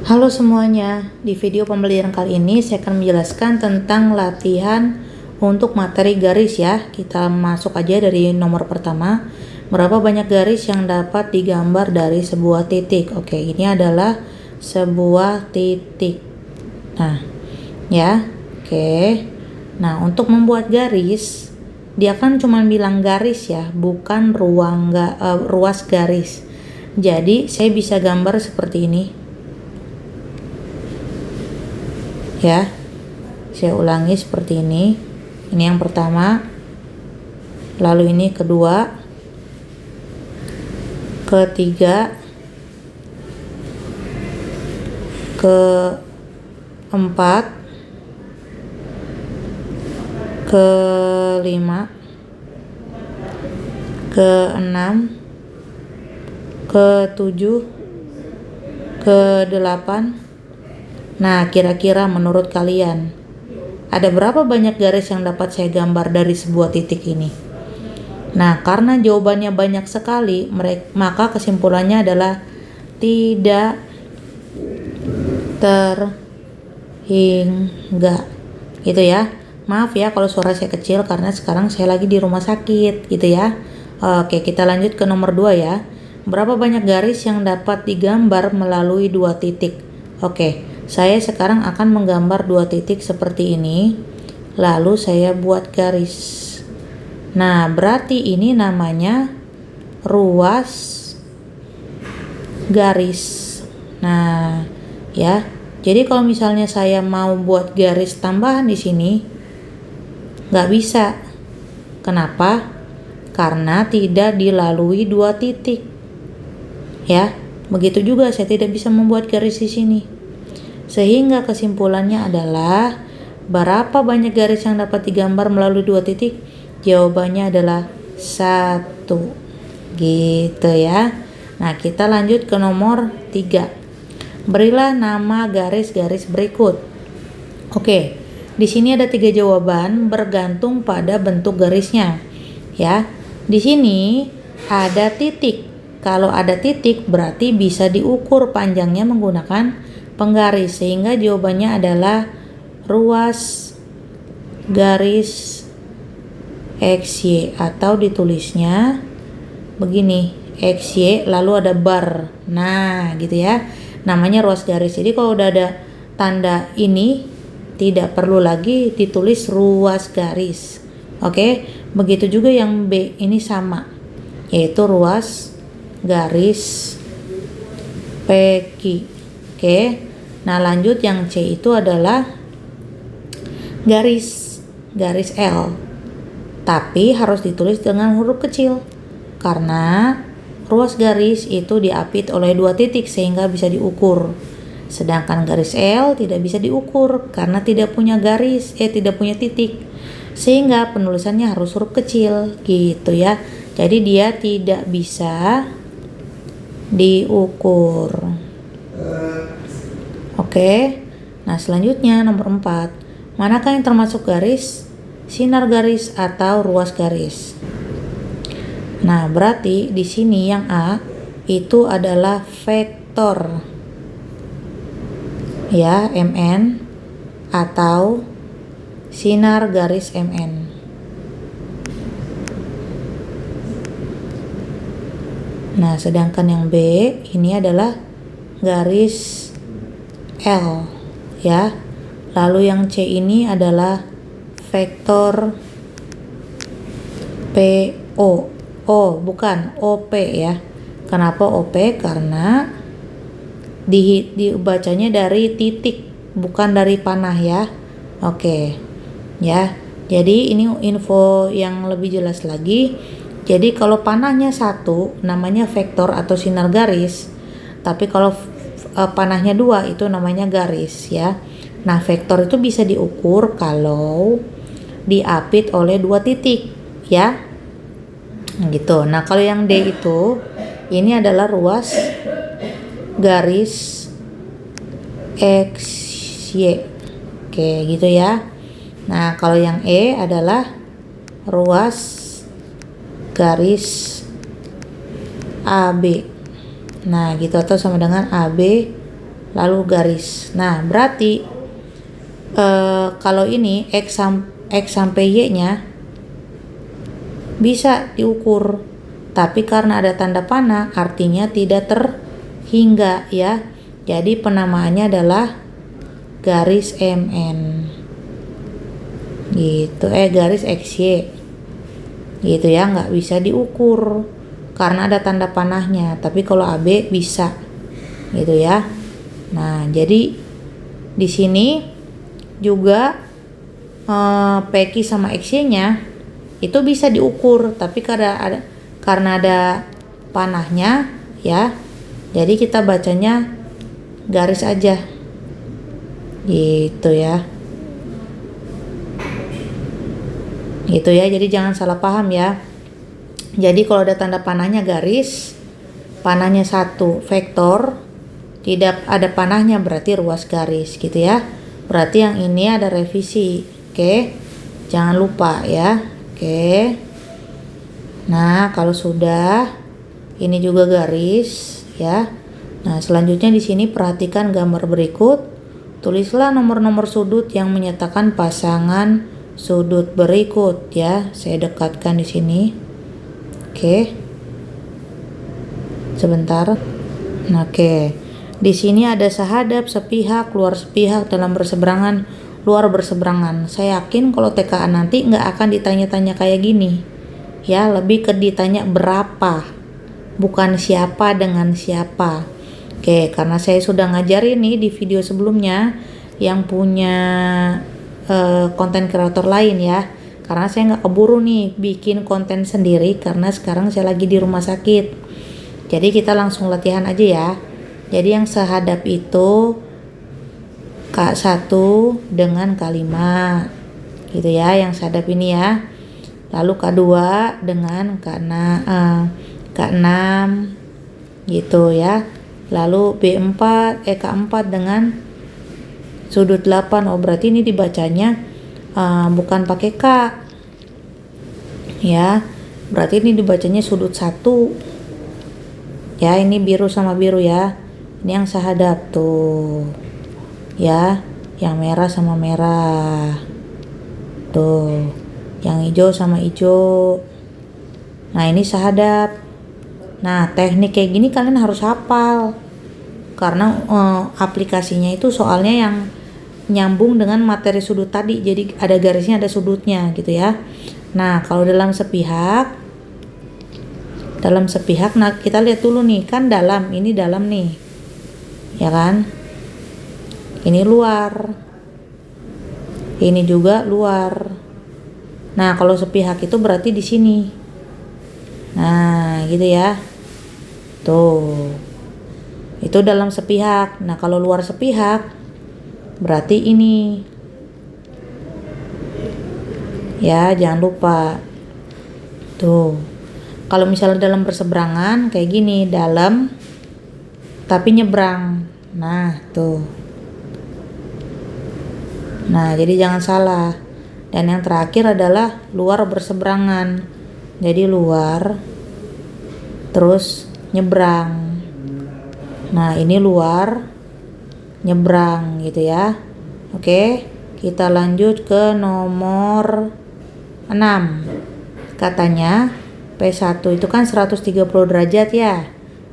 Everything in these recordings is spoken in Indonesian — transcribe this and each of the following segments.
Halo semuanya, di video pembelajaran kali ini saya akan menjelaskan tentang latihan untuk materi garis ya. Kita masuk aja dari nomor pertama. Berapa banyak garis yang dapat digambar dari sebuah titik? Oke, ini adalah sebuah titik. Nah, ya. Oke. Nah, untuk membuat garis, dia kan cuma bilang garis ya, bukan ruas garis. Jadi, saya bisa gambar seperti ini. Ya, saya ulangi seperti ini yang pertama, lalu ini kedua, ketiga, keempat, kelima, keenam, ketujuh, kedelapan. Nah, kira-kira menurut kalian, ada berapa banyak garis yang dapat saya gambar dari sebuah titik ini? Nah, karena jawabannya banyak sekali, maka kesimpulannya adalah tidak terhingga. Gitu ya. Maaf ya kalau suara saya kecil karena sekarang saya lagi di rumah sakit, gitu ya. Oke, kita lanjut ke nomor 2 ya. Berapa banyak garis yang dapat digambar melalui dua titik? Oke, saya sekarang akan menggambar dua titik seperti ini, lalu saya buat garis. Nah, berarti ini namanya ruas garis. Nah, ya. Jadi kalau misalnya saya mau buat garis tambahan di sini, nggak bisa. Kenapa? Karena tidak dilalui dua titik. Ya, begitu juga saya tidak bisa membuat garis di sini. Sehingga kesimpulannya adalah berapa banyak garis yang dapat digambar melalui dua titik? Jawabannya adalah 1. Gitu ya. Nah, kita lanjut ke nomor 3. Berilah nama garis-garis berikut. Oke, di sini ada 3 jawaban bergantung pada bentuk garisnya. Ya, di sini ada titik. Kalau ada titik berarti bisa diukur panjangnya menggunakan penggaris, sehingga jawabannya adalah ruas garis XY, atau ditulisnya begini, XY lalu ada bar. Nah, gitu ya. Namanya ruas garis. Jadi kalau udah ada tanda ini tidak perlu lagi ditulis ruas garis. Oke, begitu juga yang B, ini sama, yaitu ruas garis PQ. Oke. Nah, lanjut yang C itu adalah garis L. Tapi harus ditulis dengan huruf kecil. Karena ruas garis itu diapit oleh dua titik sehingga bisa diukur. Sedangkan garis L tidak bisa diukur karena tidak punya tidak punya titik. Sehingga penulisannya harus huruf kecil gitu ya. Jadi dia tidak bisa diukur. Oke. Nah, selanjutnya nomor 4. Manakah yang termasuk garis, sinar garis atau ruas garis? Nah, berarti di sini yang A itu adalah vektor. Ya, MN atau sinar garis MN. Nah, sedangkan yang B ini adalah garis L, ya. Lalu yang C ini adalah vektor PO. Bukan OP ya. Kenapa OP? Karena dibacanya dari titik, bukan dari panah ya. Oke. Ya. Jadi ini info yang lebih jelas lagi. Jadi kalau panahnya 1 namanya vektor atau sinar garis. Tapi kalau panahnya 2 itu namanya garis ya. Nah, vektor itu bisa diukur kalau diapit oleh dua titik ya. Gitu. Nah, kalau yang D itu ini adalah ruas garis XY. Oke, gitu ya. Nah, kalau yang E adalah ruas garis AB. Nah, gitu, atau sama dengan AB lalu garis. Nah, berarti kalau ini X sampai Y-nya bisa diukur. Tapi karena ada tanda panah, artinya tidak terhingga ya. Jadi penamaannya adalah garis MN. Gitu, garis XY. Gitu ya, nggak bisa diukur karena ada tanda panahnya. Tapi kalau AB bisa. Gitu ya. Nah, jadi di sini juga PQ sama XY-nya itu bisa diukur, tapi karena ada panahnya ya, jadi kita bacanya garis aja gitu ya. Gitu ya, jadi jangan salah paham ya. Jadi kalau ada tanda panahnya garis, panahnya 1 vektor, tidak ada panahnya berarti ruas garis gitu ya. Berarti yang ini ada revisi. Oke. Jangan lupa ya. Oke. Nah, kalau sudah ini juga garis ya. Nah, selanjutnya di sini perhatikan gambar berikut. Tulislah nomor-nomor sudut yang menyatakan pasangan sudut berikut ya. Saya dekatkan di sini. Oke. Sebentar. Nah, oke. Di sini ada sehadap, sepihak, luar sepihak, dalam berseberangan, luar berseberangan. Saya yakin kalau TKA nanti nggak akan ditanya-tanya kayak gini. Ya, lebih ke ditanya berapa, bukan siapa dengan siapa. Oke, karena saya sudah ngajarin nih di video sebelumnya yang punya konten kreator lain ya. Karena saya nggak keburu nih bikin konten sendiri karena sekarang saya lagi di rumah sakit. Jadi kita langsung latihan aja ya. Jadi yang sehadap itu K1 dengan K5 gitu ya, yang sehadap ini ya. Lalu K2 dengan K6 gitu ya. Lalu K4 dengan sudut 8. Oh, berarti ini dibacanya bukan pakai K ya, berarti ini dibacanya sudut 1 ya. Ini biru sama biru ya, ini yang sehadap tuh ya, yang merah sama merah tuh, yang hijau sama hijau. Nah, ini sehadap. Nah, teknik kayak gini kalian harus hafal karena aplikasinya itu soalnya yang nyambung dengan materi sudut tadi, jadi ada garisnya, ada sudutnya gitu ya. Nah, kalau dalam sepihak, nah kita lihat dulu nih, kan dalam, ini dalam nih ya kan, ini luar, ini juga luar. Nah, kalau sepihak itu berarti di sini. Nah, gitu ya. Tuh. Itu dalam sepihak. Nah, kalau luar sepihak berarti ini. Ya, jangan lupa. Tuh. Kalau misalnya dalam berseberangan kayak gini, dalam tapi nyebrang. Nah, tuh. Nah, jadi jangan salah. Dan yang terakhir adalah luar berseberangan. Jadi luar terus nyebrang. Nah, ini luar nyebrang gitu ya. Oke, kita lanjut ke nomor 6. Katanya P1 itu kan 130 derajat ya.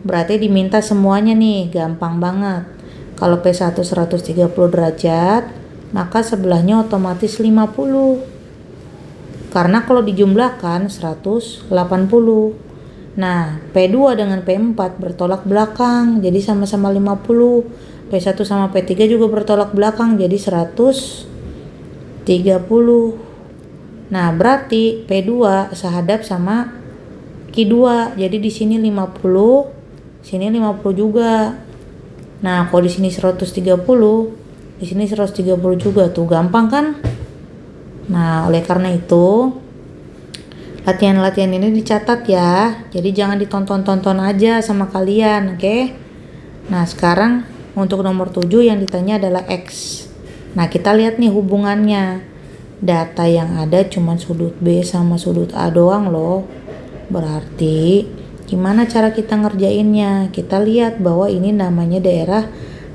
Berarti diminta semuanya nih, gampang banget. Kalau P1 130 derajat, maka sebelahnya otomatis 50. Karena kalau dijumlahkan 180. Nah, P2 dengan P4 bertolak belakang, jadi sama-sama 50. P1 sama P3 juga bertolak belakang, jadi 130. Nah, berarti P2 sehadap sama Q2. Jadi di sini 50, sini 50 juga. Nah, kalau di sini 130, di sini 130 juga. Tuh gampang kan? Nah, oleh karena itu latihan-latihan ini dicatat ya. Jadi jangan ditonton-tonton aja sama kalian, oke? Nah, sekarang untuk nomor 7 yang ditanya adalah X. Nah, kita lihat nih hubungannya. Data yang ada cuma sudut B sama sudut A doang loh. Berarti gimana cara kita ngerjainnya? Kita lihat bahwa ini namanya daerah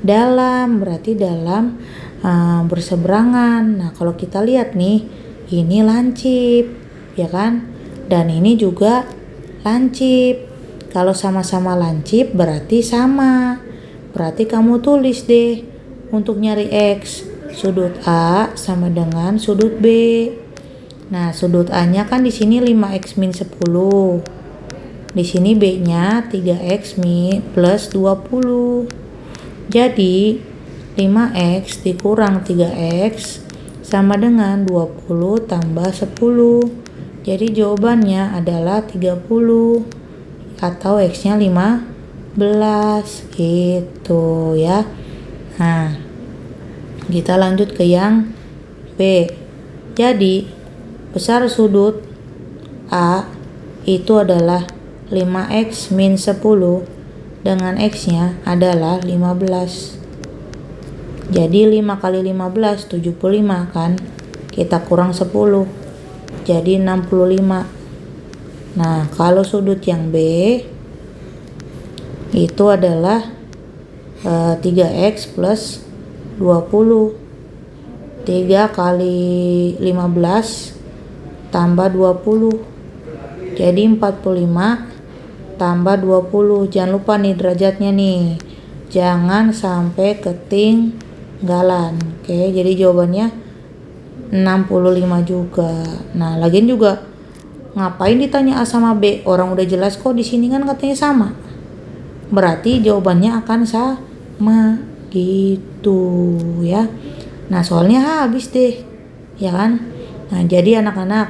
dalam, berarti dalam berseberangan. Nah, kalau kita lihat nih, ini lancip, ya kan? Dan ini juga lancip. Kalau sama-sama lancip berarti sama. Berarti kamu tulis deh untuk nyari X. Sudut A sama dengan sudut B. Nah, sudut A-nya kan di sini 5x min 10. Di sini B-nya 3x plus 20. Jadi 5x dikurang 3x sama dengan 20 tambah 10. Jadi jawabannya adalah 30 atau x-nya 15 gitu ya. Nah, kita lanjut ke yang B. Jadi besar sudut A itu adalah 5x min 10 dengan x-nya adalah 15. Jadi 5 kali 15 75 kan, kita kurang 10 jadi 65. Nah, kalau sudut yang B itu adalah 3x plus 20. 3 kali 15 tambah 20 jadi 45 tambah 20. Jangan lupa nih derajatnya nih, jangan sampai ketinggalan. Oke, jadi jawabannya 65 juga. Nah, lagian juga ngapain ditanya A sama B, orang udah jelas kok di sini kan katanya sama. Berarti jawabannya akan sama gitu ya. Nah, soalnya habis deh ya kan. Nah, jadi anak-anak,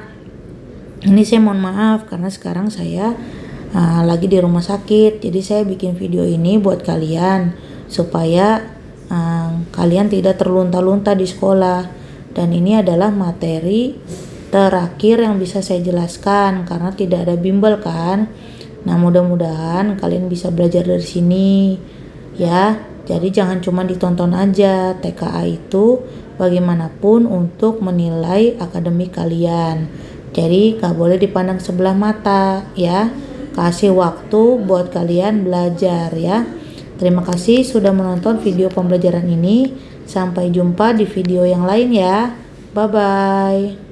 ini saya mohon maaf karena sekarang saya lagi di rumah sakit. Jadi saya bikin video ini buat kalian supaya kalian tidak terlunta-lunta di sekolah. Dan ini adalah materi terakhir yang bisa saya jelaskan karena tidak ada bimbel kan. Nah, mudah-mudahan kalian bisa belajar dari sini ya. Jadi jangan cuma ditonton aja. TKA itu bagaimanapun untuk menilai akademik kalian. Jadi gak boleh dipandang sebelah mata ya. Kasih waktu buat kalian belajar ya. Terima kasih sudah menonton video pembelajaran ini. Sampai jumpa di video yang lain ya. Bye bye.